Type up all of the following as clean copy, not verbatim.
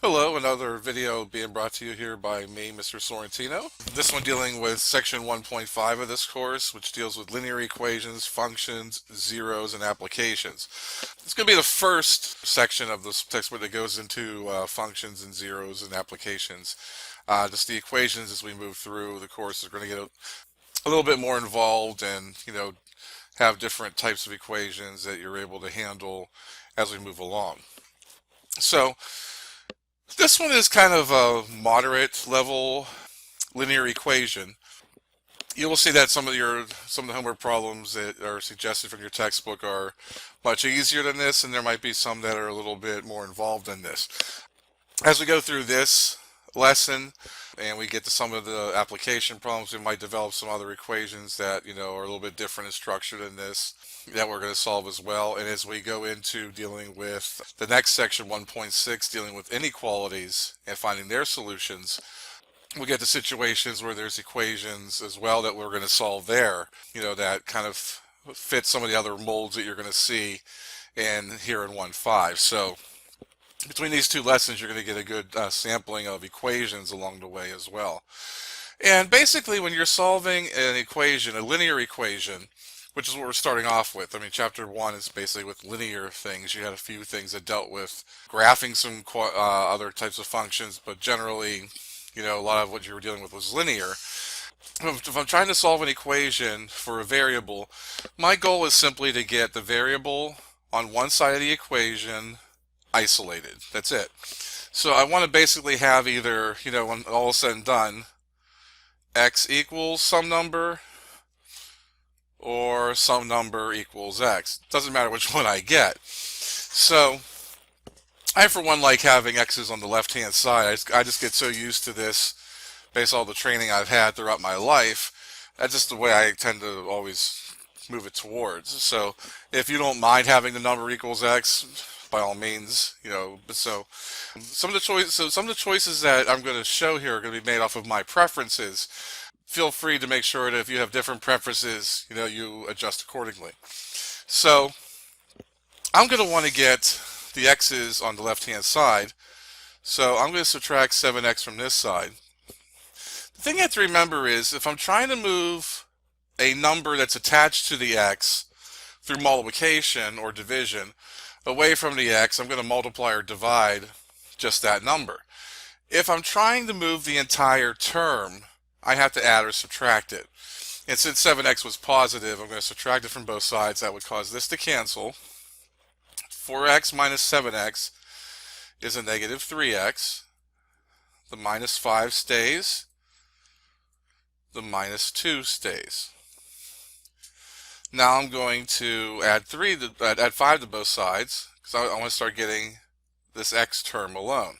Hello, another video being brought to you here by me, Mr. Sorrentino. This one dealing with section 1.5 of this course, which deals with linear equations, functions, zeros, and applications. It's going to be the first section of this textbook that goes into functions and zeros and applications. Just the equations as we move through the course are going to get a little bit more involved and, have different types of equations that you're able to handle as we move along. So, this one is kind of a moderate level linear equation. You will see that some of the homework problems that are suggested from your textbook are much easier than this, and there might be some that are a little bit more involved than this. As we go through this lesson and we get to some of the application problems, we might develop some other equations that are a little bit different in structure than this that we're going to solve as well. And as we go into dealing with the next section, 1.6, dealing with inequalities and finding their solutions, we'll get to situations where there's equations as well that we're going to solve there, that kind of fit some of the other molds that you're going to see in here in 1.5. So between these two lessons, you're going to get a good sampling of equations along the way as well. And basically, when you're solving an equation, a linear equation, which is what we're starting off with. I mean, chapter 1 is basically with linear things. You had a few things that dealt with graphing some other types of functions, but generally, a lot of what you were dealing with was linear. If I'm trying to solve an equation for a variable, my goal is simply to get the variable on one side of the equation isolated. That's it. So I want to basically have either, when all is said and done, x equals some number or some number equals x. Doesn't matter which one I get. So I, for one, like having x's on the left-hand side. I just get so used to this based on all the training I've had throughout my life. That's just the way I tend to always move it towards. So if you don't mind having the number equals x, by all means, but so some of the choices that I'm going to show here are going to be made off of my preferences. Feel free to make sure that if you have different preferences, you adjust accordingly. So I'm going to want to get the x's on the left-hand side. So I'm going to subtract 7x from this side. The thing you have to remember is if I'm trying to move a number that's attached to the x through multiplication or division away from the x, I'm going to multiply or divide just that number. If I'm trying to move the entire term, I have to add or subtract it. And since 7x was positive, I'm going to subtract it from both sides. That would cause this to cancel. 4x minus 7x is a negative 3x. The minus 5 stays. The minus 2 stays. Now I'm going to add 5 to both sides because I want to start getting this x term alone.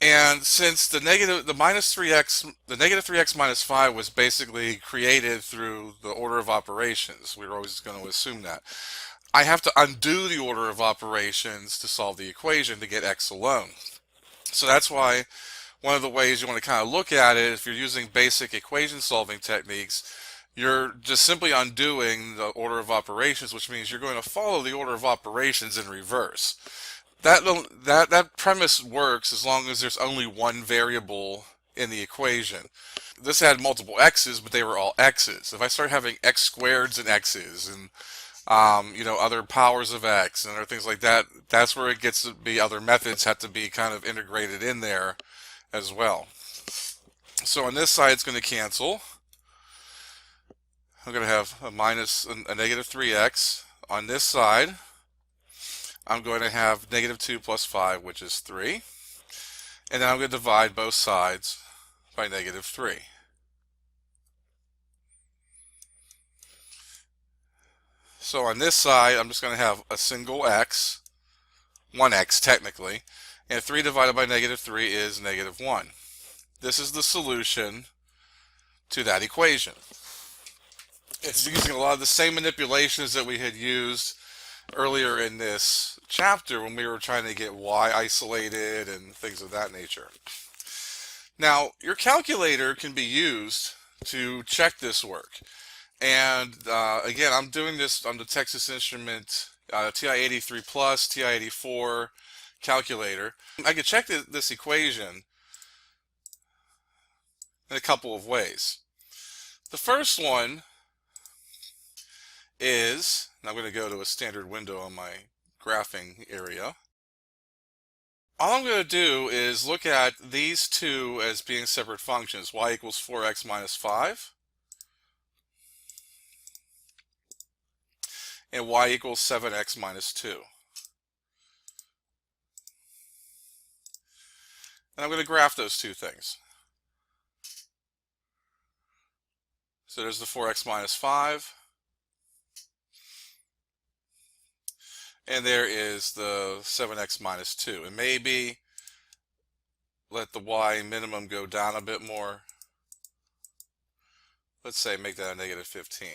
And since the negative 3x minus 5 was basically created through the order of operations, we were always going to assume that, I have to undo the order of operations to solve the equation to get x alone. So that's why one of the ways you want to kind of look at it, if you're using basic equation solving techniques, you're just simply undoing the order of operations, which means you're going to follow the order of operations in reverse. That premise works as long as there's only one variable in the equation. This had multiple x's, but they were all x's. If I start having x squareds and x's and other powers of x and other things like that, that's where it gets to be other methods have to be kind of integrated in there as well. So on this side, it's going to cancel. I'm going to have a negative 3x. On this side, I'm going to have negative 2 plus 5, which is 3. And then I'm going to divide both sides by negative 3. So on this side, I'm just going to have a single x, 1x technically, and 3 divided by negative 3 is negative 1. This is the solution to that equation. It's using a lot of the same manipulations that we had used earlier in this chapter when we were trying to get y isolated and things of that nature. Now, your calculator can be used to check this work. And again, I'm doing this on the Texas Instrument TI-83 Plus, TI-84 calculator, I could check this equation in a couple of ways. The first one is, and I'm going to go to a standard window on my graphing area. All I'm going to do is look at these two as being separate functions, y equals 4x minus 5 and y equals 7x minus 2. And I'm going to graph those two things. So there's the 4x minus 5, and there is the 7x minus 2. And maybe let the y minimum go down a bit more. Let's say make that a negative 15.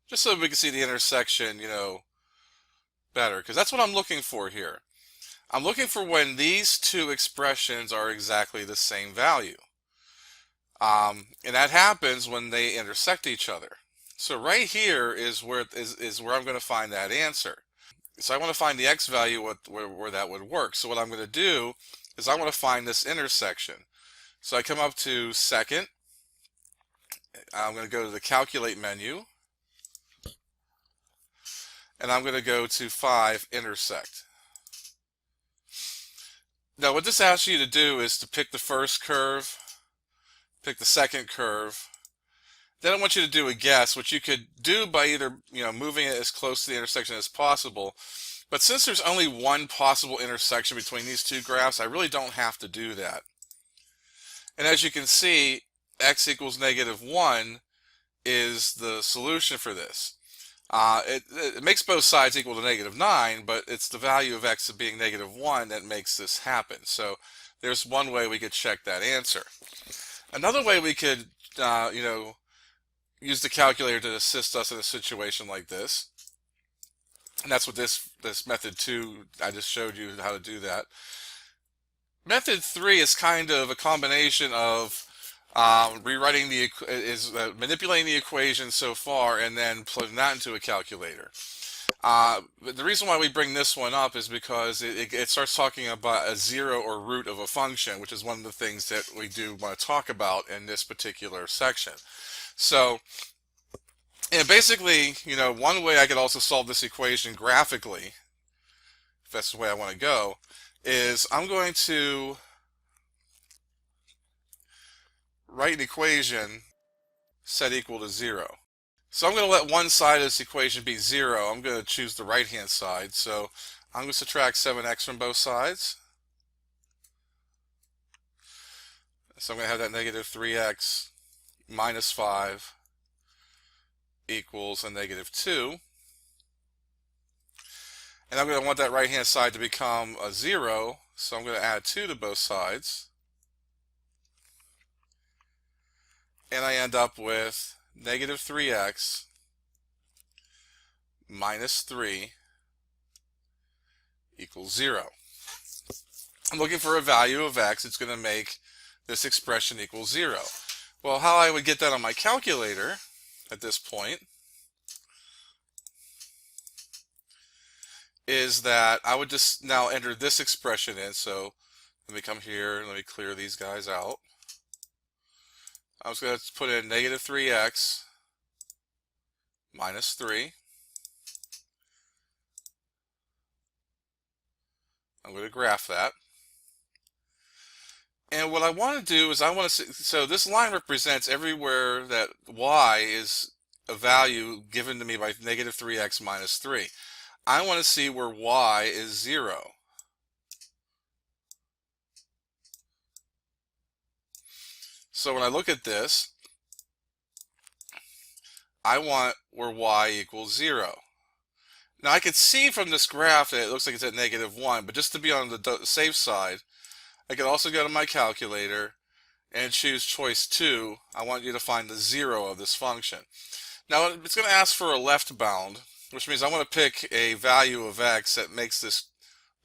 Just so we can see the intersection, better, because that's what I'm looking for here. I'm looking for when these two expressions are exactly the same value. And that happens when they intersect each other. So right here is where I'm going to find that answer. So I want to find the x value where that would work. So what I'm going to do is I want to find this intersection. So I come up to second. I'm going to go to the calculate menu. And I'm going to go to 5 intersect. Now what this asks you to do is to pick the first curve, pick the second curve. Then I want you to do a guess, which you could do by either moving it as close to the intersection as possible. But since there's only one possible intersection between these two graphs, I really don't have to do that. And as you can see, x equals negative 1 is the solution for this. It makes both sides equal to negative 9, but it's the value of x being negative 1 that makes this happen. So there's one way we could check that answer. Another way we could, use the calculator to assist us in a situation like this, and that's what this method 2, I just showed you how to do that. Method 3 is kind of a combination of manipulating the equation so far and then plugging that into a calculator. But the reason why we bring this one up is because it starts talking about a zero or root of a function, which is one of the things that we do want to talk about in this particular section. So, and basically, one way I could also solve this equation graphically, if that's the way I want to go, is I'm going to write an equation set equal to 0. So I'm going to let one side of this equation be 0. I'm going to choose the right hand side. So I'm going to subtract 7x from both sides. So I'm going to have that negative 3x minus 5 equals a negative 2. And I'm going to want that right hand side to become a 0. So I'm going to add 2 to both sides. And I end up with negative 3x minus 3 equals 0. I'm looking for a value of x. It's going to make this expression equal 0. Well, how I would get that on my calculator at this point is that I would just now enter this expression in. So let me come here and let me clear these guys out. I was going to put in negative 3x minus 3. I'm going to graph that. And what I want to do is so this line represents everywhere that y is a value given to me by negative 3x minus 3. I want to see where y is 0. So when I look at this, I want where y equals 0. Now I could see from this graph that it looks like it's at negative 1, but just to be on the safe side, I could also go to my calculator and choose choice 2. I want you to find the 0 of this function. Now it's going to ask for a left bound, which means I want to pick a value of x that makes this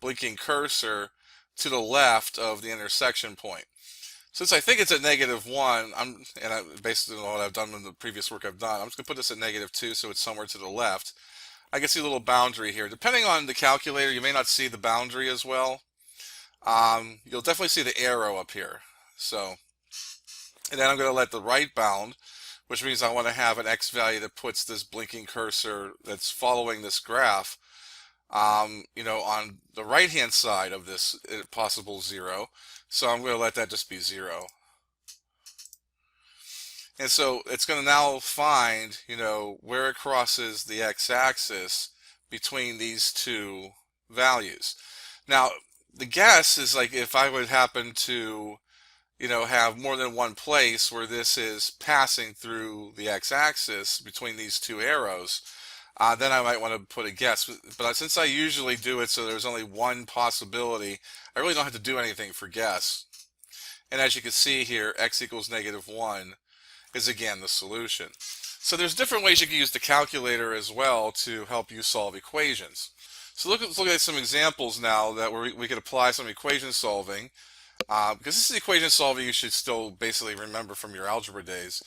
blinking cursor to the left of the intersection point. Since I think it's at negative 1, based on what I've done in the previous work I've done, I'm just going to put this at negative 2 so it's somewhere to the left. I can see a little boundary here. Depending on the calculator, you may not see the boundary as well. You'll definitely see the arrow up here. So, and then I'm going to let the right bound, which means I want to have an x value that puts this blinking cursor that's following this graph, on the right-hand side of this possible 0. So I'm going to let that just be 0. And so it's going to now find, where it crosses the x-axis between these two values. Now, the guess is like if I would happen to, have more than one place where this is passing through the x-axis between these two arrows, then I might want to put a guess. But since I usually do it so there's only one possibility, I really don't have to do anything for guess. And as you can see here, x equals -1 is again the solution. So there's different ways you can use the calculator as well to help you solve equations. So let's look at some examples now that we could apply some equation solving. Because this is equation solving you should still basically remember from your algebra days.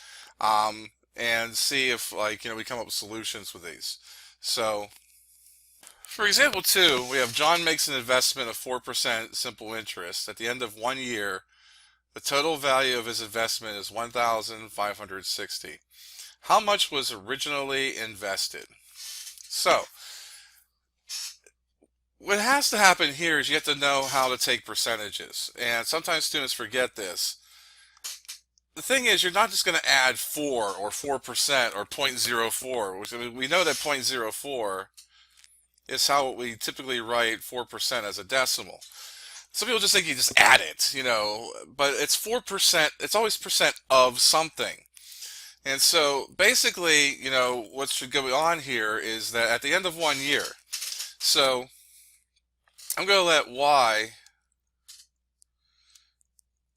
And see if we come up with solutions with these. So for example 2, we have John makes an investment of 4% simple interest. At the end of 1 year, the total value of his investment is $1,560. How much was originally invested? So what has to happen here is you have to know how to take percentages. And sometimes students forget this. The thing is, you're not just going to add 4 or 4% or 0.04, which we know that 0.04 is how we typically write 4% as a decimal. Some people just think you just add it, but it's 4%, it's always percent of something. And so basically, what should go on here is that at the end of 1 year, so I'm going to let y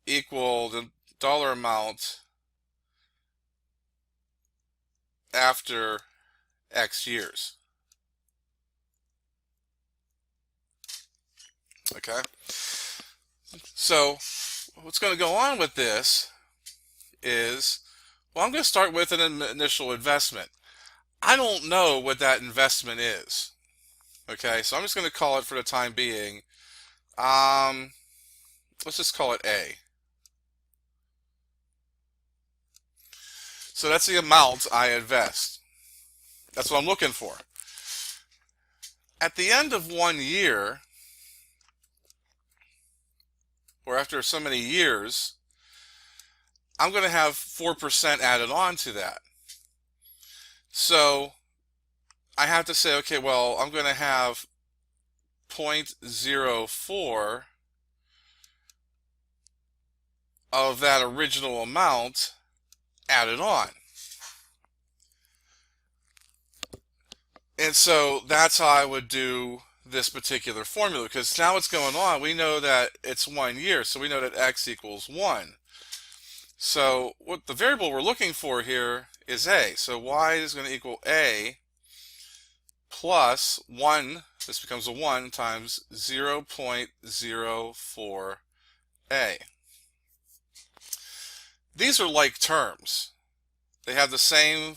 equal the dollar amount after X years. Okay? So what's going to go on with this is, well, I'm going to start with an initial investment. I don't know what that investment is. Okay, so I'm just going to call it for the time being, let's just call it A. So that's the amount I invest. That's what I'm looking for. At the end of 1 year, or after so many years, I'm going to have 4% added on to that. So I have to say, okay, well, I'm going to have 0.04 of that original amount added on. And so that's how I would do this particular formula, because now what's going on, we know that it's 1 year, so we know that x equals 1. So what the variable we're looking for here is a. So y is going to equal a plus 1, this becomes a 1, times 0.04a. These are like terms. They have the same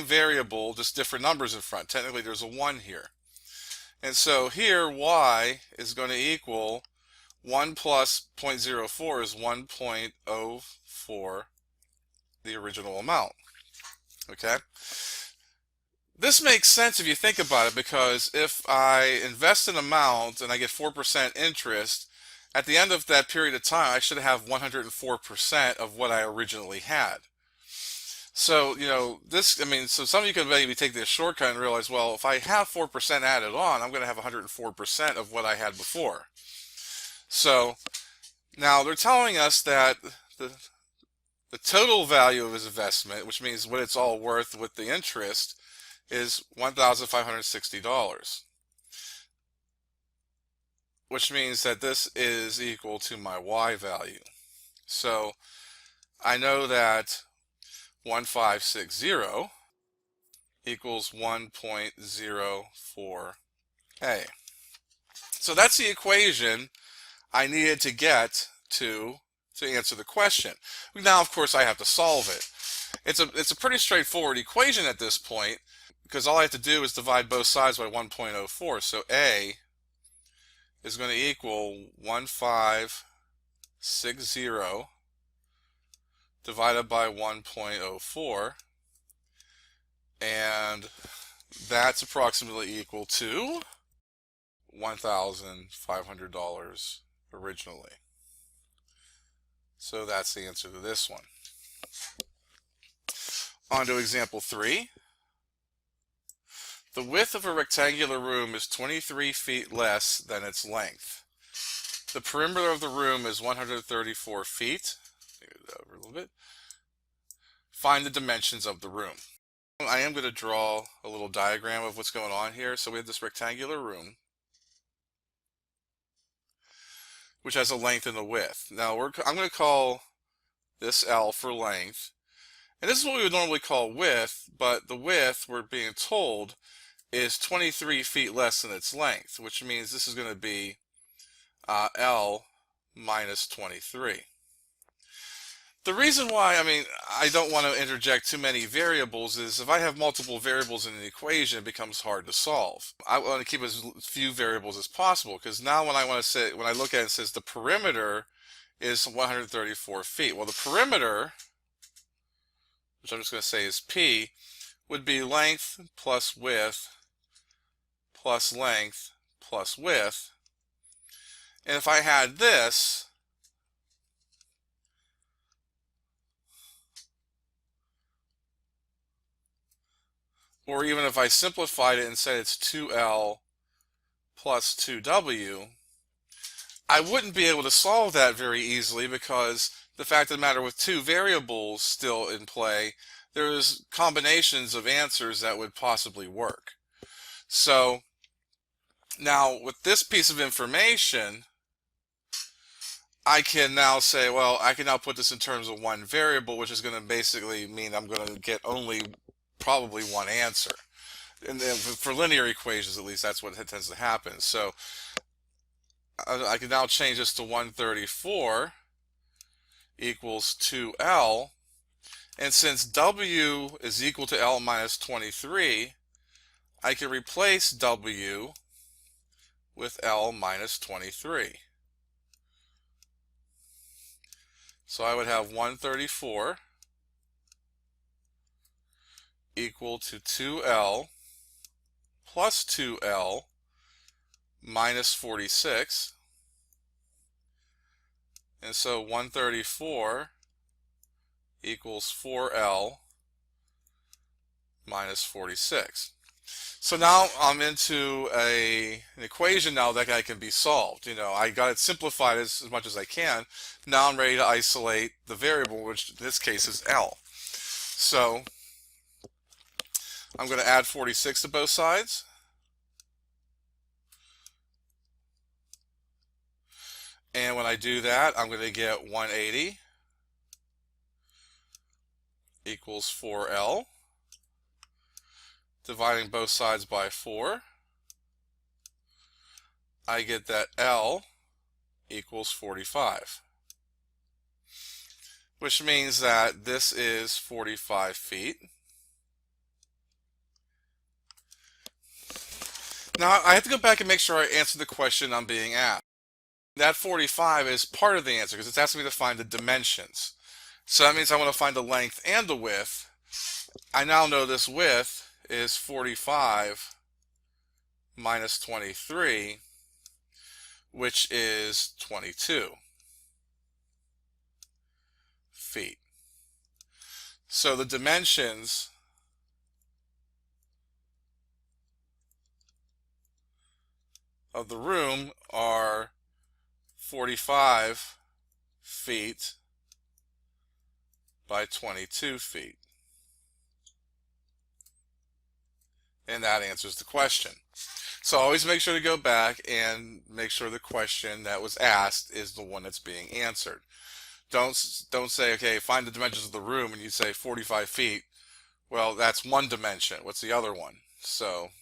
variable, just different numbers in front. Technically there's a 1 here. And so here y is going to equal 1 plus 0.04 is 1.04, the original amount. Okay? This makes sense if you think about it, because if I invest an amount and I get 4% interest, at the end of that period of time, I should have 104% of what I originally had. So, so some of you can maybe take this shortcut and realize, well, if I have 4% added on, I'm going to have 104% of what I had before. So now they're telling us that the total value of his investment, which means what it's all worth with the interest, is $1,560, which means that this is equal to my y value. So I know that 1560 equals 1.04a. So that's the equation I needed to get to answer the question. Now, of course, I have to solve it. It's a pretty straightforward equation at this point, because all I have to do is divide both sides by 1.04. So A is going to equal 1560 divided by 1.04, and that's approximately equal to $1,500 originally. So that's the answer to this one. On to example 3. The width of a rectangular room is 23 feet less than its length. The perimeter of the room is 134 feet. Move it over a little bit. Find the dimensions of the room. I am going to draw a little diagram of what's going on here. So we have this rectangular room, which has a length and a width. Now I'm going to call this L for length. And this is what we would normally call width, but the width, we're being told, is 23 feet less than its length, which means this is going to be L minus 23. The reason why, I don't want to interject too many variables is if I have multiple variables in an equation, it becomes hard to solve. I want to keep as few variables as possible, because now when I look at it, it says the perimeter is 134 feet. Well, the perimeter, which I'm just going to say is P, would be length plus width plus length plus width. And if I had this, or even if I simplified it and said it's 2L plus 2W, I wouldn't be able to solve that very easily, because the fact of the matter, with two variables still in play, there's combinations of answers that would possibly work. So now with this piece of information, I can now say, well, I can now put this in terms of one variable, which is going to basically mean I'm going to get only probably one answer. And then for linear equations, at least, that's what tends to happen. So I can now change this to 134 equals 2L. And since W is equal to L minus 23, I can replace W with L minus 23. So I would have 134 equal to 2L plus 2L minus 46. And so 134 equals 4L minus 46. So now I'm into an equation now that can be solved. I got it simplified as much as I can. Now I'm ready to isolate the variable, which in this case is L. So I'm going to add 46 to both sides. And when I do that, I'm going to get 180 equals 4L. Dividing both sides by 4, I get that L equals 45. Which means that this is 45 feet. Now I have to go back and make sure I answer the question I'm being asked. That 45 is part of the answer, because it's asking me to find the dimensions. So that means I want to find the length and the width. I now know this width is 45 minus 23, which is 22 feet. So the dimensions of the room are 45 feet by 22 feet. And that answers the question. So always make sure to go back and make sure the question that was asked is the one that's being answered. Don't say, okay, find the dimensions of the room, and you say 45 feet. Well, that's one dimension. What's the other one? So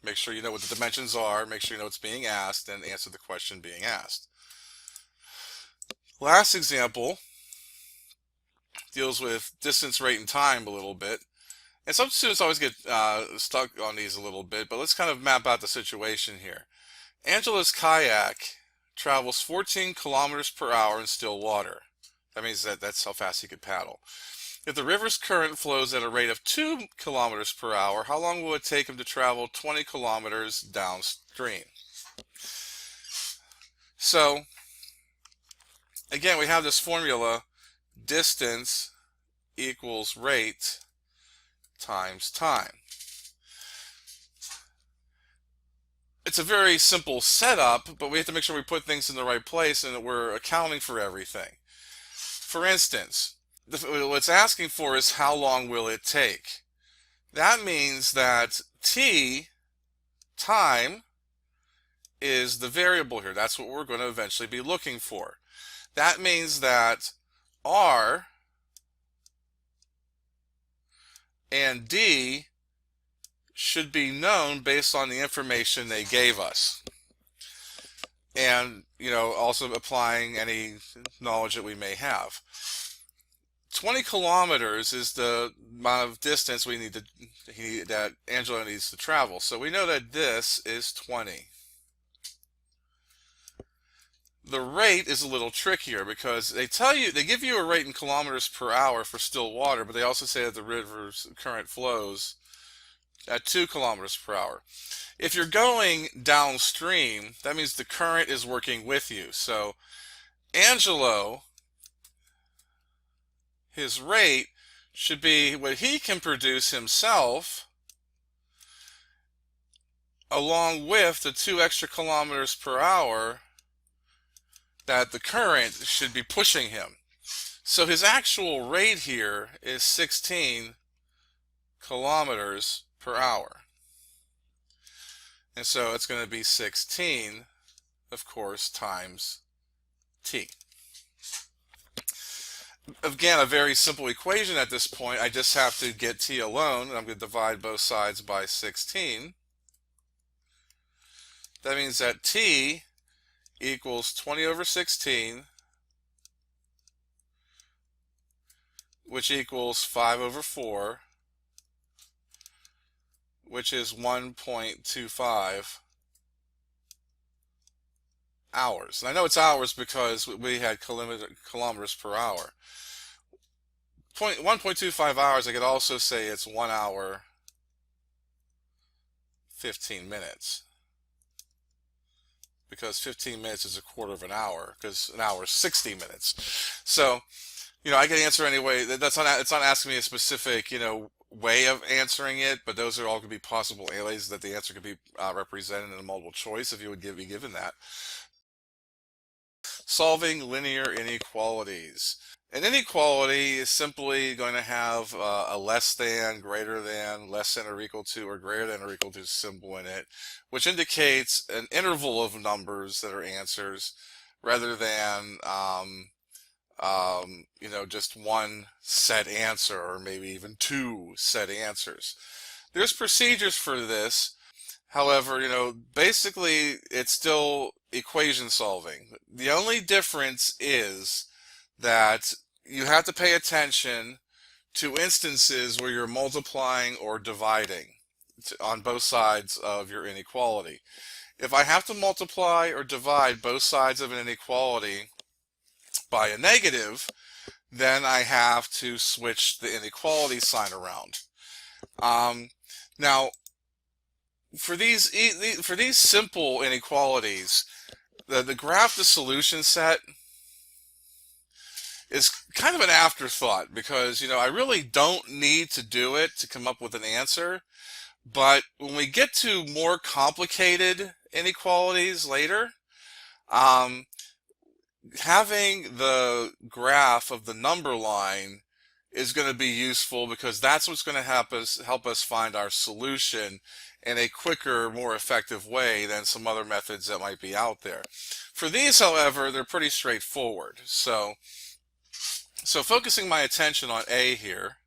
make sure you know what the dimensions are, make sure you know what's being asked, and answer the question being asked. Last example deals with distance, rate, and time a little bit. And some students always get stuck on these a little bit, but let's kind of map out the situation here. Angela's kayak travels 14 kilometers per hour in still water. That means that's how fast he could paddle. If the river's current flows at a rate of 2 kilometers per hour, how long will it take him to travel 20 kilometers downstream? So, again, we have this formula, distance equals rate times time. It's a very simple setup, but we have to make sure we put things in the right place and that we're accounting for everything. For instance, what it's asking for is how long will it take? That means that t, time, is the variable here. That's what we're going to eventually be looking for. That means that r and d should be known based on the information they gave us. And, also applying any knowledge that we may have. 20 kilometers is the amount of distance that Angela needs to travel. So we know that this is 20. The rate is a little trickier because they give you a rate in kilometers per hour for still water, but they also say that the river's current flows at 2 kilometers per hour. If you're going downstream, that means the current is working with you. So Angelo, his rate should be what he can produce himself along with the 2 extra kilometers per hour that the current should be pushing him. So his actual rate here is 16 kilometers per hour. And so it's going to be 16, of course, times t. Again, a very simple equation at this point. I just have to get t alone, and I'm going to divide both sides by 16. That means that t equals 20 over 16, which equals 5 over 4, which is 1.25 hours. And I know it's hours because we had kilometers per hour. 1.25 hours, I could also say it's 1 hour, 15 minutes. Because 15 minutes is a quarter of an hour, because an hour is 60 minutes. So, I can answer anyway. It's not asking me a specific, way of answering it, but those are all going to be possible ways that the answer could be represented in a multiple choice if you would be given that. Solving linear inequalities. An inequality is simply going to have a less than, greater than, less than or equal to, or greater than or equal to symbol in it, which indicates an interval of numbers that are answers rather than just one set answer, or maybe even 2 set answers. There's procedures for this. However, basically it's still equation solving. The only difference is that you have to pay attention to instances where you're multiplying or dividing on both sides of your inequality. If I have to multiply or divide both sides of an inequality by a negative, then I have to switch the inequality sign around. Now, for these simple inequalities, the graph to solution set is kind of an afterthought because, I really don't need to do it to come up with an answer. But when we get to more complicated inequalities later, having the graph of the number line is going to be useful because that's what's going to help us find our solution in a quicker, more effective way than some other methods that might be out there. For these, however, they're pretty straightforward. So focusing my attention on A here,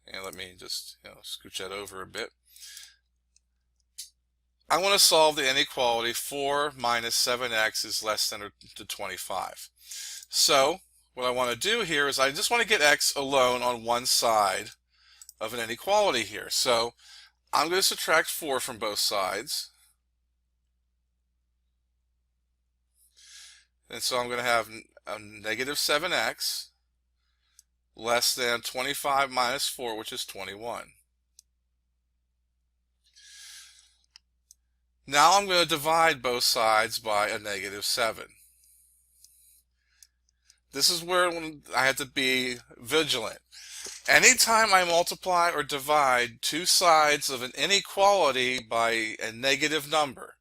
and let me just scooch that over a bit. I want to solve the inequality 4 minus 7x is less than or to 25. So what I want to do here is I just want to get x alone on one side of an inequality here. So I'm going to subtract 4 from both sides. And so I'm going to have a negative 7x less than 25 minus 4, which is 21. Now I'm going to divide both sides by a negative 7. This is where I have to be vigilant. Anytime I multiply or divide two sides of an inequality by a negative number,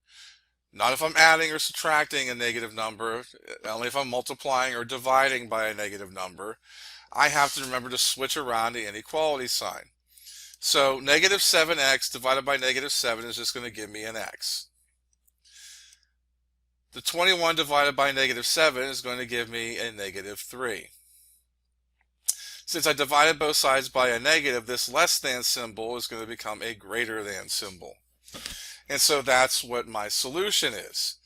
not if I'm adding or subtracting a negative number, only if I'm multiplying or dividing by a negative number, I have to remember to switch around the inequality sign. So negative 7x divided by negative 7 is just going to give me an x. The 21 divided by negative 7 is going to give me a negative 3. Since I divided both sides by a negative, this less than symbol is going to become a greater than symbol. And so that's what my solution is.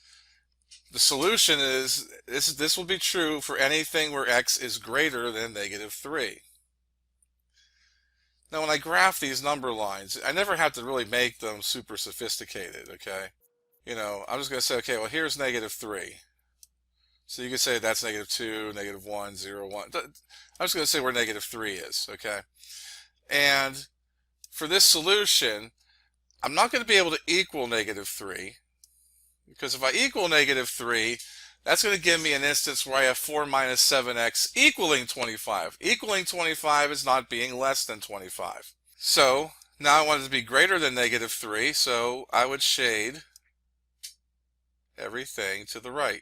The solution is, this will be true for anything where x is greater than negative 3. Now when I graph these number lines, I never have to really make them super sophisticated, okay? I'm just going to say, okay, well here's negative 3. So you could say that's negative 2, negative 1, 0, 1. I'm just going to say where negative 3 is, okay? And for this solution, I'm not going to be able to equal negative 3, because if I equal negative 3, that's going to give me an instance where I have 4 minus 7x equaling 25. Equaling 25 is not being less than 25. So now I want it to be greater than negative 3, so I would shade everything to the right.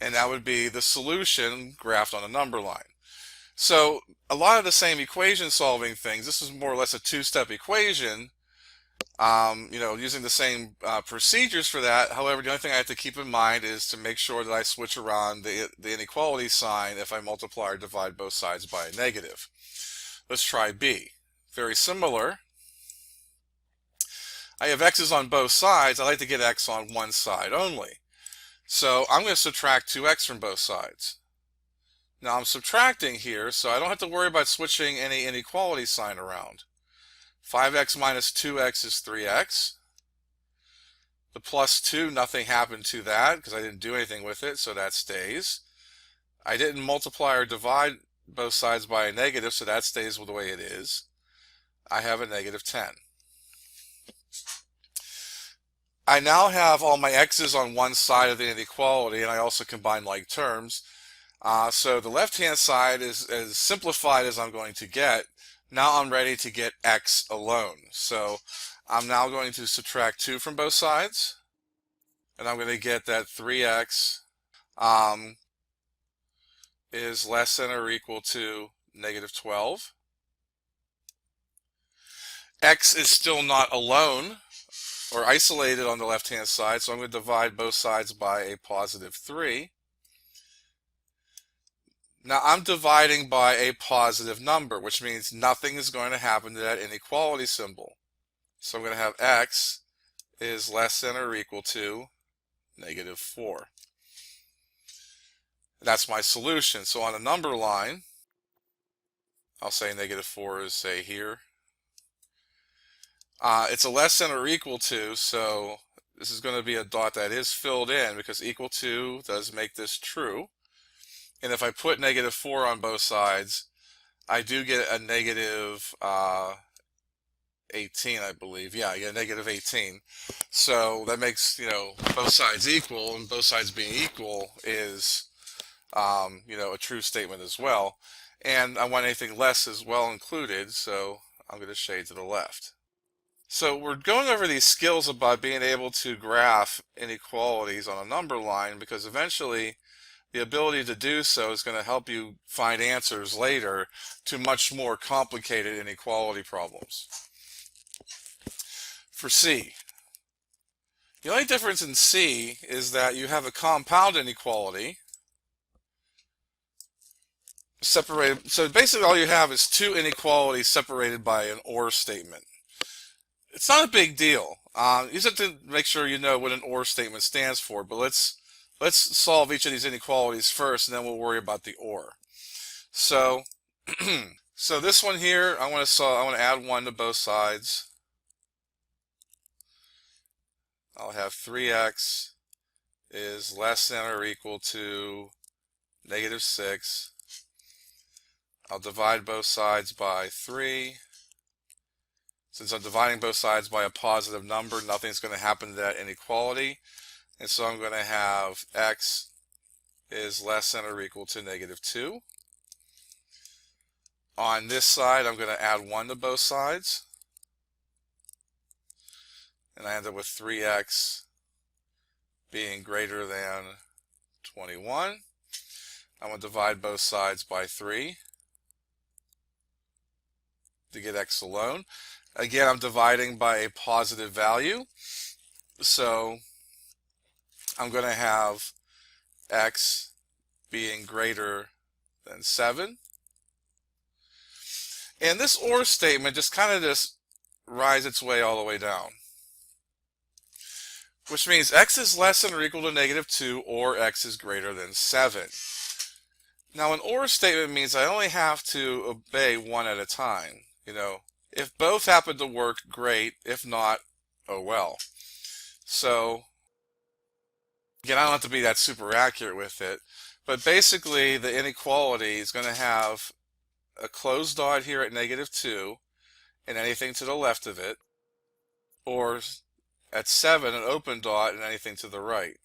And that would be the solution graphed on a number line. So a lot of the same equation solving things, this is more or less a two-step equation, using the same procedures for that. However, the only thing I have to keep in mind is to make sure that I switch around the inequality sign if I multiply or divide both sides by a negative. Let's try B. Very similar. I have x's on both sides. I like to get x on one side only. So I'm going to subtract 2x from both sides. Now I'm subtracting here, so I don't have to worry about switching any inequality sign around. 5x minus 2x is 3x. The plus 2, nothing happened to that because I didn't do anything with it, so that stays. I didn't multiply or divide both sides by a negative, so that stays the way it is. I have a negative 10. I now have all my x's on one side of the inequality, and I also combine like terms. So the left-hand side is as simplified as I'm going to get. Now I'm ready to get x alone. So I'm now going to subtract 2 from both sides, and I'm going to get that 3x is less than or equal to negative 12. X is still not alone or isolated on the left-hand side, so I'm going to divide both sides by a positive 3. Now I'm dividing by a positive number, which means nothing is going to happen to that inequality symbol. So I'm going to have x is less than or equal to negative 4. That's my solution. So on a number line, I'll say negative 4 is, say, here. It's a less than or equal to, so this is going to be a dot that is filled in because equal to does make this true. And if I put negative 4 on both sides, I do get a negative 18, I believe. Yeah, I get a negative 18. So that makes, both sides equal, and both sides being equal is, a true statement as well. And I want anything less as well included, so I'm going to shade to the left. So we're going over these skills about being able to graph inequalities on a number line because eventually the ability to do so is going to help you find answers later to much more complicated inequality problems. For C, the only difference in C is that you have a compound inequality separated. So basically all you have is two inequalities separated by an or statement. It's not a big deal. You just have to make sure you know what an or statement stands for, but let's Let's solve each of these inequalities first, and then we'll worry about the or. So, so this one here, I want to solve. I want to add 1 to both sides. I'll have 3x is less than or equal to -6. I'll divide both sides by 3. Since I'm dividing both sides by a positive number, nothing's going to happen to that inequality. And so I'm going to have x is less than or equal to -2. On this side, I'm going to add 1 to both sides. And I end up with 3x being greater than 21. I'm going to divide both sides by 3 to get x alone. Again, I'm dividing by a positive value. So I'm going to have x being greater than 7. And this or statement just kind of just rides its way all the way down, which means x is less than or equal to -2 or x is greater than 7. Now an or statement means I only have to obey one at a time. If both happen to work, great. If not, oh well. So again, I don't have to be that super accurate with it, but basically the inequality is going to have a closed dot here at -2 and anything to the left of it, or at 7 an open dot and anything to the right.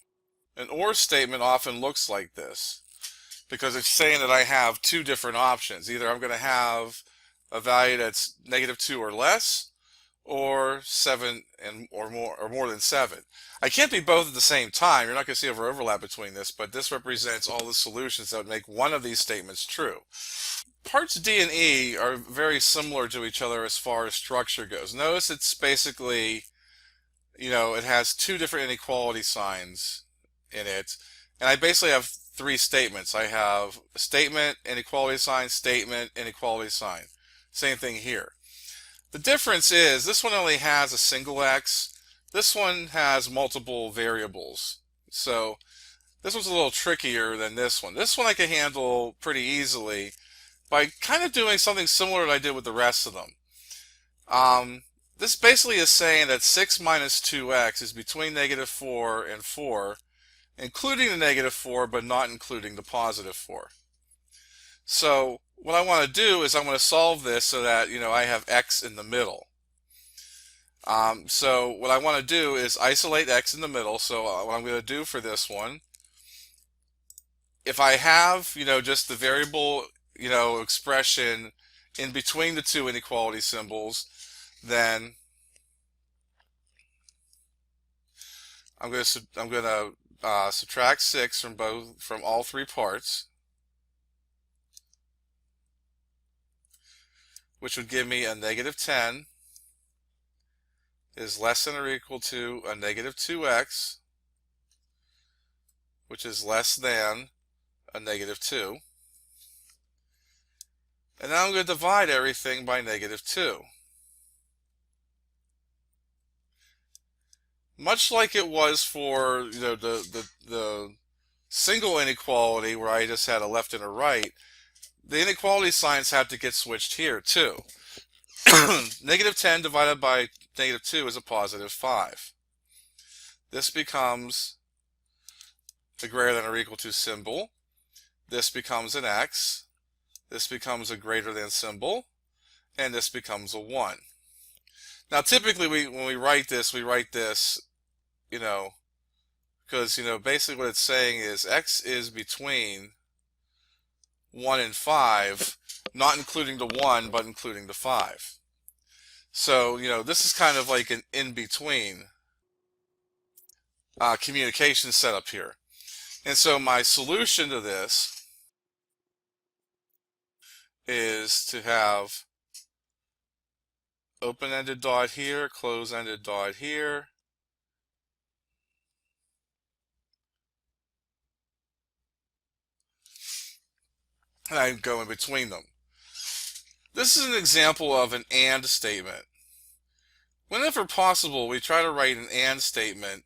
An or statement often looks like this because it's saying that I have two different options. Either I'm going to have a value that's -2 or less, or 7 or more than 7. I can't be both at the same time. You're not going to see overlap between this, but this represents all the solutions that would make one of these statements true. Parts D and E are very similar to each other as far as structure goes. Notice it's basically, it has two different inequality signs in it. And I basically have three statements. I have a statement, inequality sign, statement, inequality sign. Same thing here. The difference is this one only has a single x. This one has multiple variables. So this one's a little trickier than this one. This one I can handle pretty easily by kind of doing something similar to what I did with the rest of them. This basically is saying that 6 minus 2x is between -4 and 4, including the -4, but not including the +4. So what I want to do is I'm going to solve this so that, I have x in the middle. So what I want to do is isolate x in the middle. So what I'm going to do for this one, if I have, just the variable, expression in between the two inequality symbols, then I'm going to subtract 6 from all three parts, which would give me a -10 is less than or equal to a -2x, which is less than a -2. And now I'm going to divide everything by -2. Much like it was for the single inequality where I just had a left and a right, the inequality signs have to get switched here too. -10 divided by -2 is a +5. This becomes a greater than or equal to symbol. This becomes an x. This becomes a greater than symbol. And this becomes a 1. Now typically when we write this, because, basically what it's saying is x is between 1 and 5, not including the 1, but including the 5. So, this is kind of like an in-between communication setup here. And so my solution to this is to have open-ended dot here, close-ended dot here. And I go in between them. This is an example of an AND statement. Whenever possible, we try to write an AND statement,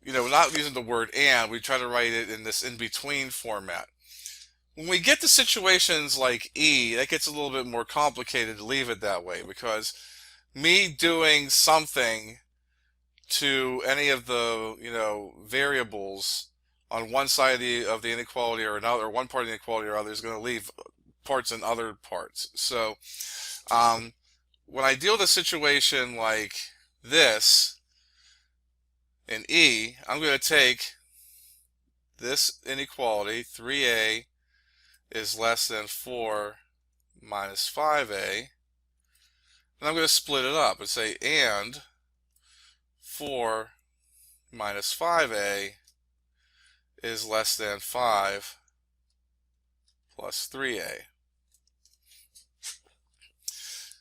not using the word and, we try to write it in this in-between format. When we get to situations like E, that gets a little bit more complicated to leave it that way, because me doing something to any of the, variables on one side of the inequality or another, or one part of the inequality or other, is going to leave parts in other parts. So um, when I deal with a situation like this in E, I'm going to take this inequality, 3a is less than 4 minus 5a, and I'm going to split it up and say and 4 minus 5a is less than 5 plus 3a.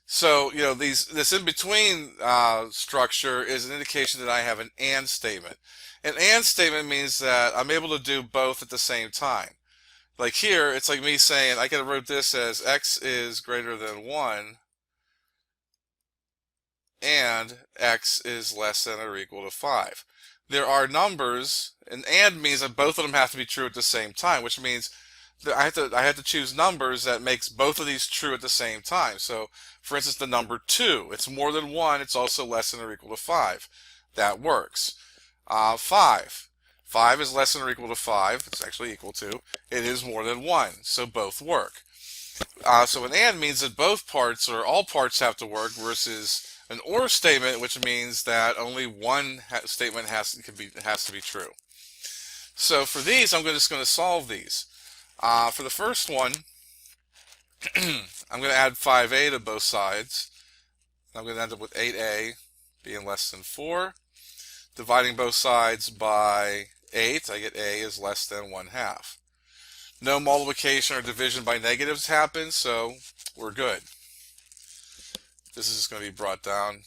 So, this in-between structure is an indication that I have an and statement. An and statement means that I'm able to do both at the same time. Like here, it's like me saying, I could have wrote this as x is greater than 1 and x is less than or equal to 5. There are numbers, and means that both of them have to be true at the same time, which means that I have to choose numbers that makes both of these true at the same time. So, for instance, the number 2, it's more than 1, it's also less than or equal to 5. That works. 5. 5 is less than or equal to 5. It's actually equal to. It is more than 1. So both work. So an and means that both parts or all parts have to work, versus an or statement, which means that only one statement has to be true. So for these, I'm just going to solve these. For the first one, I'm going to add 5a to both sides. I'm going to end up with 8a being less than 4. Dividing both sides by 8, I get a is less than 1/2. No multiplication or division by negatives happens, so we're good. This is just going to be brought down.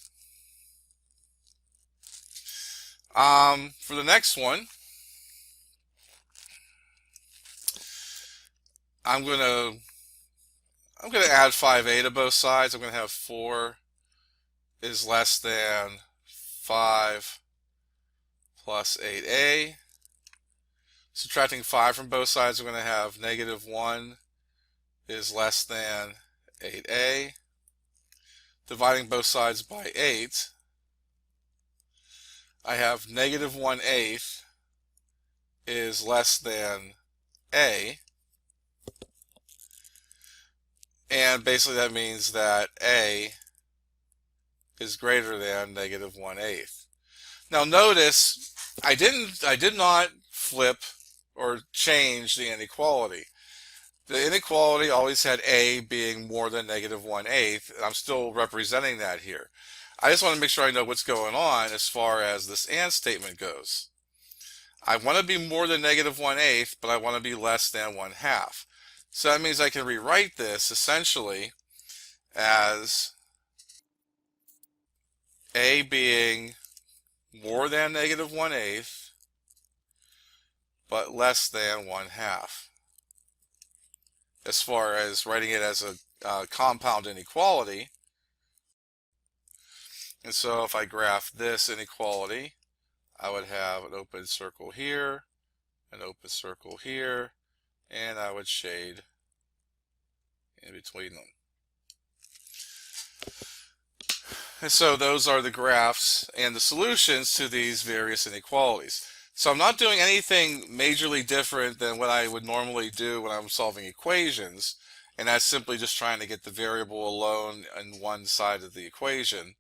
For the next one, I'm going to add 5a to both sides. I'm going to have 4 is less than 5 plus 8a. Subtracting 5 from both sides, we're going to have negative 1 is less than 8a. Dividing both sides by 8, I have negative 1/8 is less than a. And basically that means that a is greater than negative 1/8. Now notice I did not flip or change the inequality. The inequality always had a being more than negative 1/8, and I'm still representing that here. I just want to make sure I know what's going on as far as this and statement goes. I want to be more than negative 1/8, but I want to be less than 1/2. So that means I can rewrite this essentially as a being more than negative 1/8, but less than 1/2. As far as writing it as a compound inequality. And so if I graph this inequality, I would have an open circle here, an open circle here, and I would shade in between them. And so those are the graphs and the solutions to these various inequalities. So I'm not doing anything majorly different than what I would normally do when I'm solving equations, and that's simply just trying to get the variable alone on one side of the equation,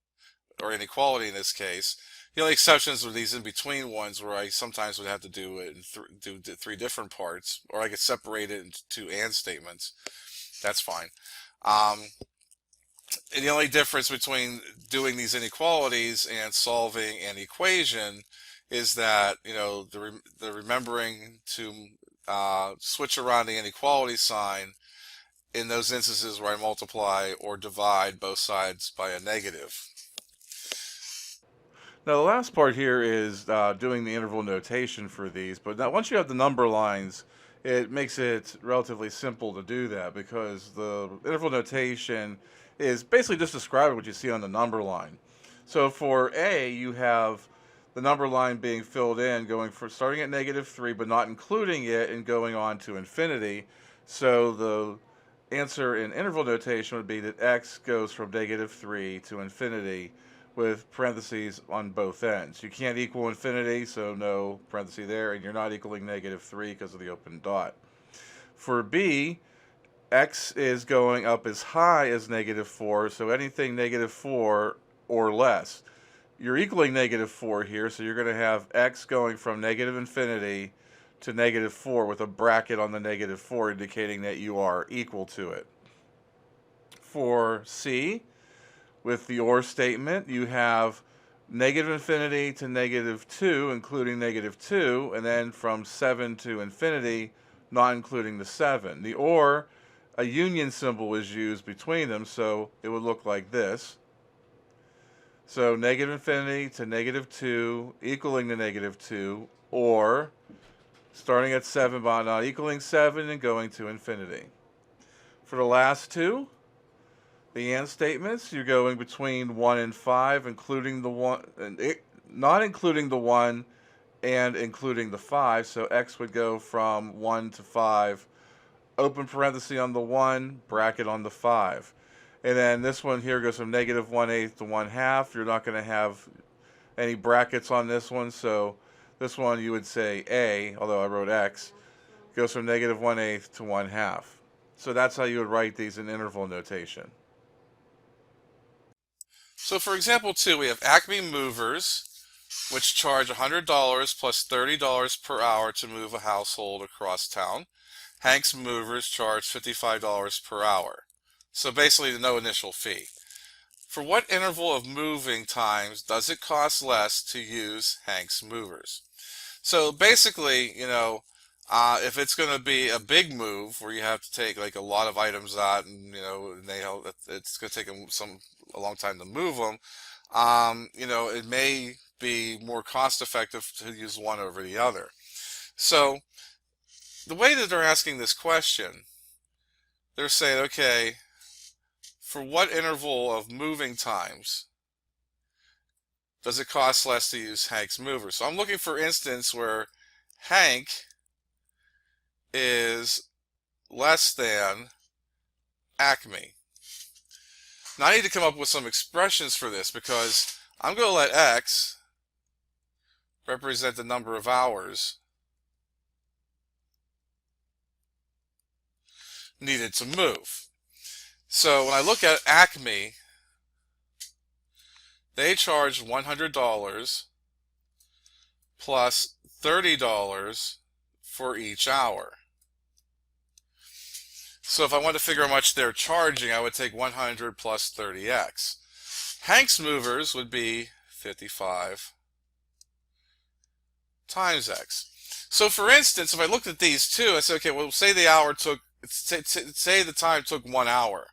or inequality in this case. The only exceptions are these in-between ones where I sometimes would have to do it in do 3 different parts, or I could separate it into 2 and statements. That's fine. And the only difference between doing these inequalities and solving an equation is that, the remembering to switch around the inequality sign in those instances where I multiply or divide both sides by a negative. Now the last part here is doing the interval notation for these, but now once you have the number lines, it makes it relatively simple to do that, because the interval notation is basically just describing what you see on the number line. So for A, you have the number line being filled in, going for starting at -3, but not including it and going on to infinity. So the answer in interval notation would be that x goes from -3 to infinity with parentheses on both ends. You can't equal infinity, so no parenthesis there, and you're not equaling -3 because of the open dot. For b, x is going up as high as -4, so anything -4 or less. You're equaling -4 here, so you're going to have x going from -infinity to -4 with a bracket on the -4 indicating that you are equal to it. For c, with the or statement, you have -infinity to -2, including -2, and then from 7 to infinity, not including the 7. The or, a union symbol is used between them, so it would look like this. So -infinity to -2 equaling the -2, or starting at 7 but not equaling 7 and going to infinity. For the last two, the and statements, you're going between 1 and 5, including the 1, not including the 1 and including the 5. So x would go from 1 to 5, open parenthesis on the 1, bracket on the 5. And then this one here goes from -1/8 to 1/2. You're not going to have any brackets on this one, so this one you would say a, although I wrote x, goes from -1/8 to 1/2. So that's how you would write these in interval notation. So for example 2, we have Acme Movers, which charge $100 plus $30 per hour to move a household across town. Hank's Movers charge $55 per hour. So basically no initial fee. For what interval of moving times does it cost less to use Hank's Movers? So basically, if it's going to be a big move where you have to take like a lot of items out, and it's going to take them a long time to move them, it may be more cost effective to use one over the other. So the way that they're asking this question, they're saying, okay, for what interval of moving times does it cost less to use Hank's Mover? So I'm looking for instance where Hank is less than Acme. Now I need to come up with some expressions for this, because I'm going to let x represent the number of hours needed to move. So when I look at Acme, they charge $100 plus $30 for each hour. So if I want to figure out how much they're charging, I would take 100 plus 30x. Hank's Movers would be 55 times x. So for instance, if I looked at these two, I say, okay, well, say the time took 1 hour.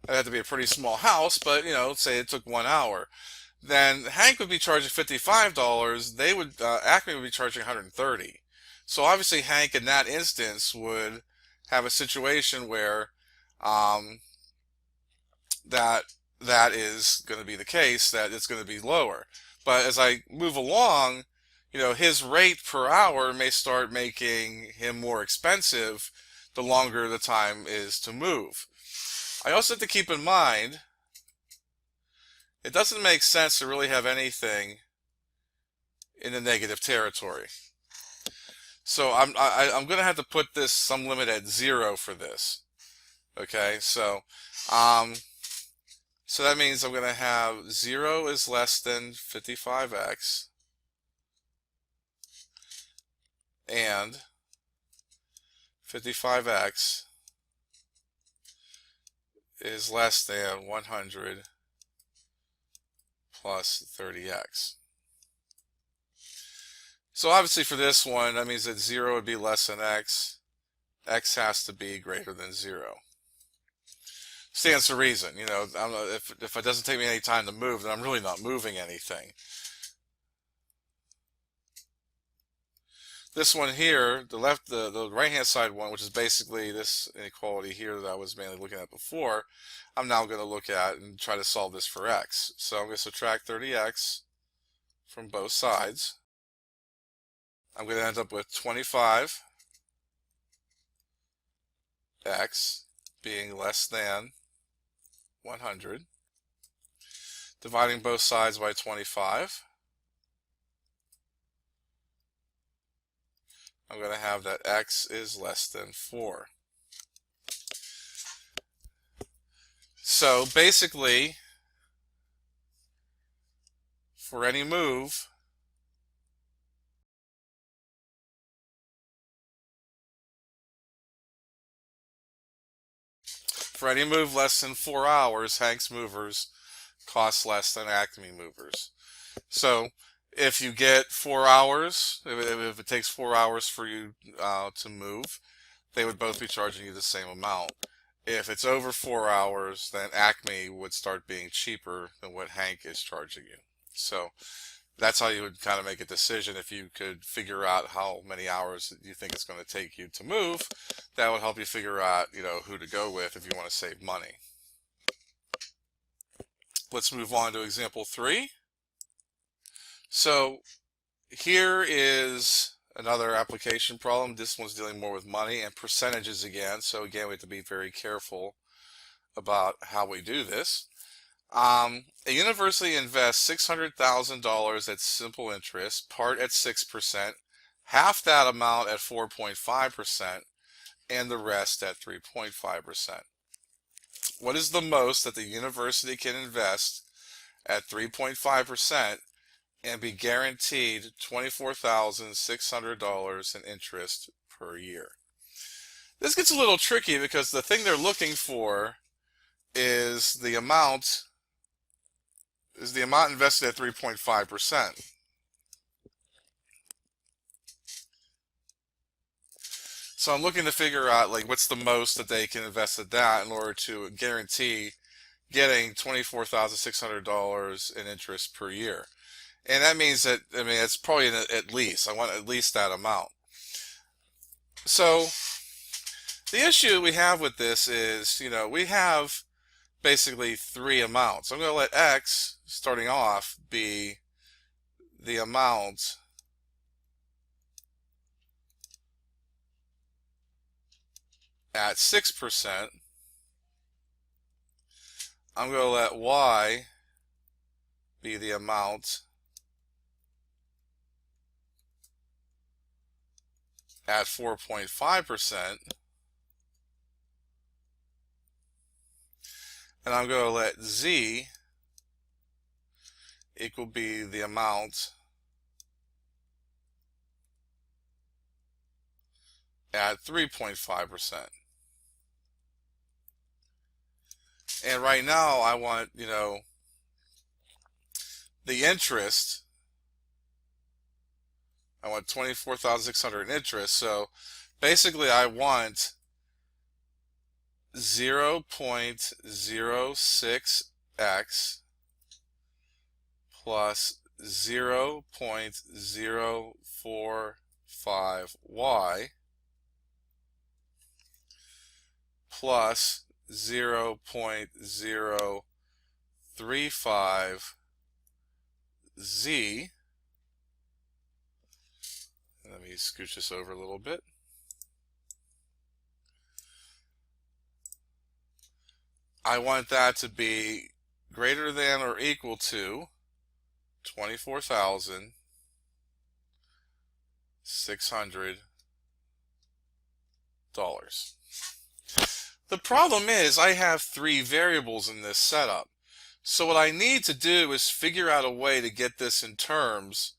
It had to be a pretty small house, but say it took 1 hour. Then Hank would be charging $55. Acme would be charging $130. So obviously Hank in that instance would have a situation where that is going to be the case, that it's going to be lower. But as I move along, his rate per hour may start making him more expensive the longer the time is to move. I also have to keep in mind, it doesn't make sense to really have anything in the negative territory. So I'm going to have to put some limit at 0 for this. Okay, so that means I'm going to have 0 is less than 55x, and 55x is less than 100 plus 30x. So obviously for this one, that means that 0 would be less than x. X has to be greater than 0. Stands to reason. If it doesn't take me any time to move, then I'm really not moving anything. This one here, the right-hand side one, which is basically this inequality here that I was mainly looking at before, I'm now going to look at and try to solve this for x. So I'm going to subtract 30x from both sides, I'm going to end up with 25x being less than 100. Dividing both sides by 25, I'm going to have that x is less than 4. So basically, for any move, less than 4 hours, Hank's movers cost less than Acme movers. So if you get 4 hours, if it takes 4 hours for you to move, they would both be charging you the same amount. If it's over 4 hours, then Acme would start being cheaper than what Hank is charging you. So that's how you would kind of make a decision. If you could figure out how many hours you think it's going to take you to move, that would help you figure out, who to go with if you want to save money. Let's move on to example 3. So here is another application problem. This one's dealing more with money and percentages again. So again, we have to be very careful about how we do this. A university invests $600,000 at simple interest, part at 6%, half that amount at 4.5%, and the rest at 3.5%. What is the most that the university can invest at 3.5% and be guaranteed $24,600 in interest per year? This gets a little tricky because the thing they're looking for is the amount invested at 3.5%. So I'm looking to figure out what's the most that they can invest at that in order to guarantee getting $24,600 in interest per year. And that means that, it's probably at least. I want at least that amount. So the issue we have with this is, we have basically 3 amounts. I'm going to let x, starting off, be the amount at 6%. I'm going to let y be the amount at 4.5%. And I'm going to let z equal be the amount at 3.5%. And right now I want, the interest. I want 24,600 in interest. So basically I want 0.06x plus 0.045y plus 0.035z. Let me scooch this over a little bit. I want that to be greater than or equal to $24,600. The problem is I have 3 variables in this setup. So what I need to do is figure out a way to get this in terms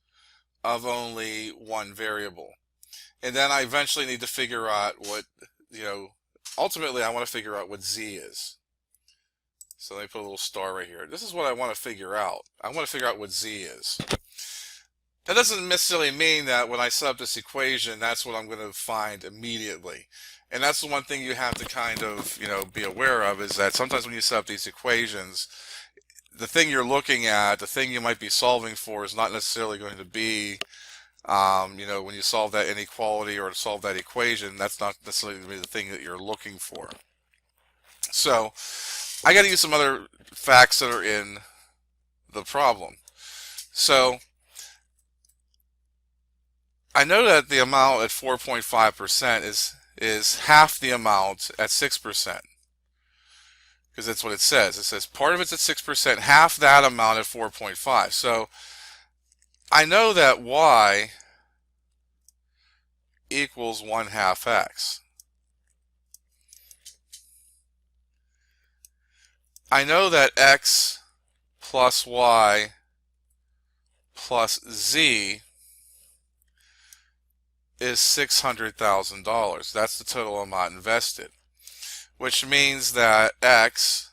of only 1 variable. And then I eventually need to figure out what, ultimately I want to figure out what z is. So let me put a little star right here. This is what I want to figure out. I want to figure out what z is. That doesn't necessarily mean that when I set up this equation, that's what I'm going to find immediately. And that's the one thing you have to kind of, be aware of, is that sometimes when you set up these equations, the thing you're looking at, the thing you might be solving for, is not necessarily going to be, when you solve that inequality or solve that equation, that's not necessarily going to be the thing that you're looking for. So I got to use some other facts that are in the problem. So I know that the amount at 4.5% is half the amount at 6%. Because that's what it says. It says part of it's at 6%, half that amount at 4.5. So I know that y equals 1/2 x. I know that x plus y plus z is $600,000. That's the total amount invested, which means that x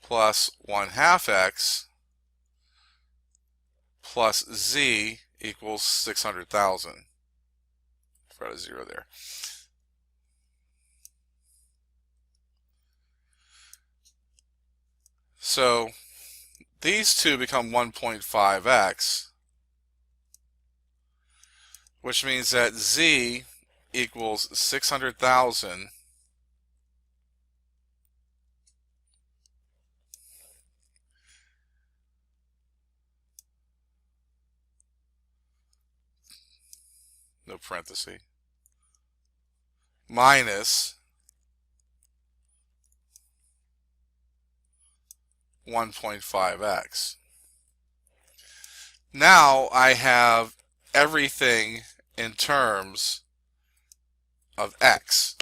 plus 1/2 x plus z equals 600,000. Got a zero there. So these two become 1.5x, which means that z equals 600,000 no parenthesis minus 1.5x. Now I have everything in terms of x,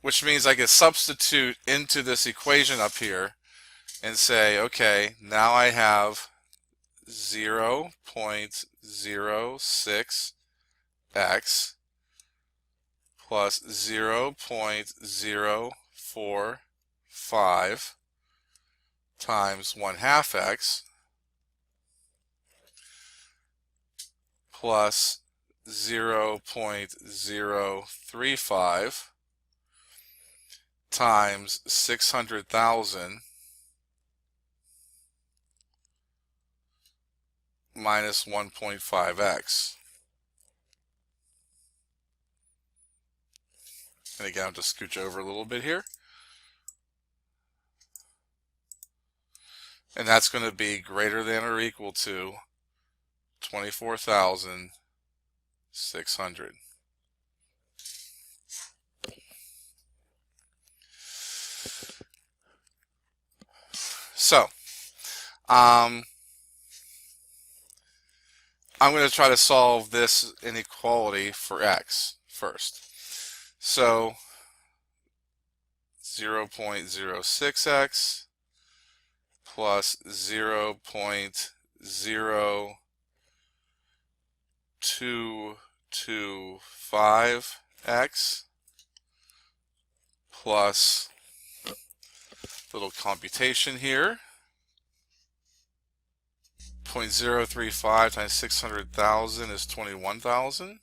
which means I can substitute into this equation up here and say, okay, now I have 0.06x plus 0.045 times 1/2 x plus 0.035 times 600,000 minus 1.5x. And again, I'll just scooch over a little bit here. And that's going to be greater than or equal to 24,600. So, I'm going to try to solve this inequality for x first. So 0.06x plus 0.0225x plus little computation here, 0.035 times 600,000 is 21,000.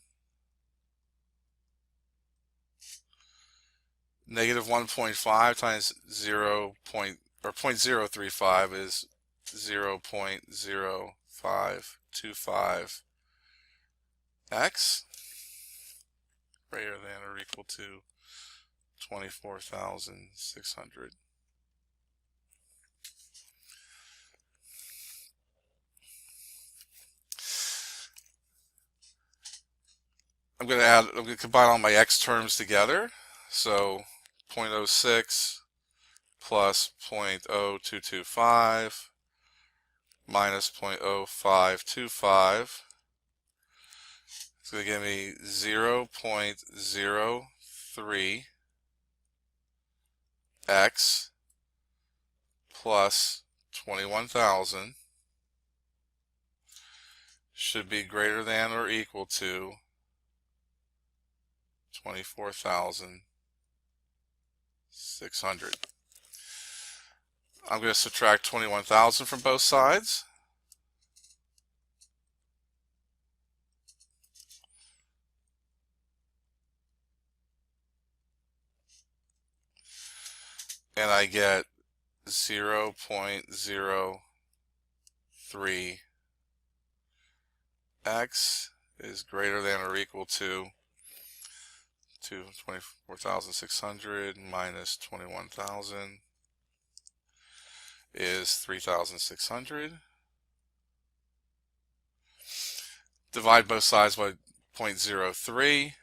Negative 1.5 times 0.035 is 0.0525x greater than or equal to 24,600. I'm going to combine all my x terms together. So 0.06 plus 0.0225 minus 0.0525 is going to give me 0.03x plus 21,000 should be greater than or equal to 24,600. I'm going to subtract 21,000 from both sides. And I get 0.03x is greater than or equal to 24,600 minus 21,000 is 3,600. Divide both sides by 0.03.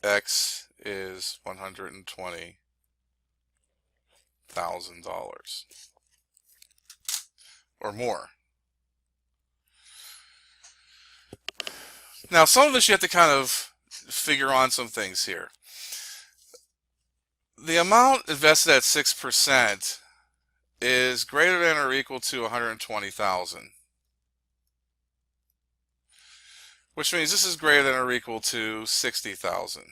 X is $120,000 or more. Now, some of this you have to kind of figure on some things here. The amount invested at 6% is greater than or equal to 120,000, which means this is greater than or equal to 60,000.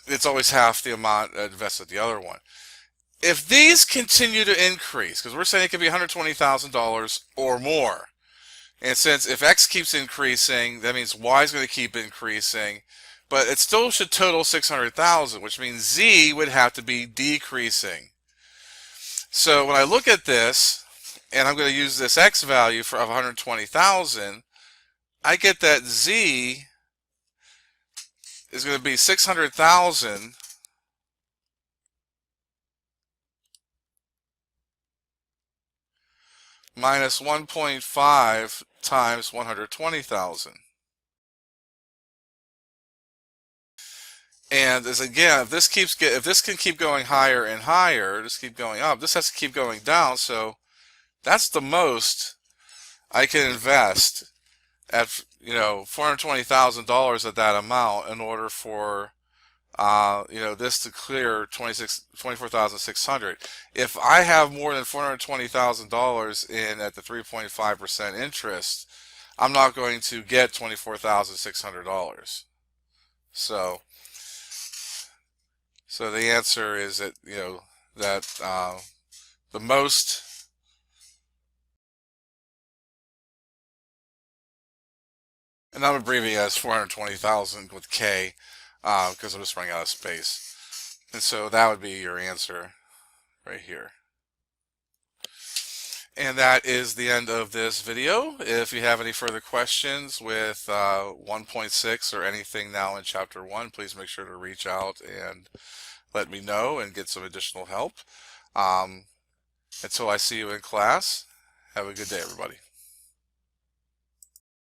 It's always half the amount invested the other one. If these continue to increase, because we're saying it could be $120,000 or more, and since if X keeps increasing, that means Y is going to keep increasing, but it still should total 600,000, which means Z would have to be decreasing. So when I look at this, and I'm going to use this X value of 120,000, I get that Z is going to be 600,000 minus 1.5 times 120,000. And as again, if this can keep going higher and higher, just keep going up, this has to keep going down. So that's the most I can invest at $420,000 at that amount in order for this to clear 24,600. If I have more than $420,000 in at the 3.5% interest, I'm not going to get $24,600. So the answer is that the most, and I'm abbreviating as 420,000 with K because I'm just running out of space. And so that would be your answer right here. And that is the end of this video. If you have any further questions with 1.6 or anything now in Chapter 1, please make sure to reach out and let me know and get some additional help. Until I see you in class, have a good day, everybody.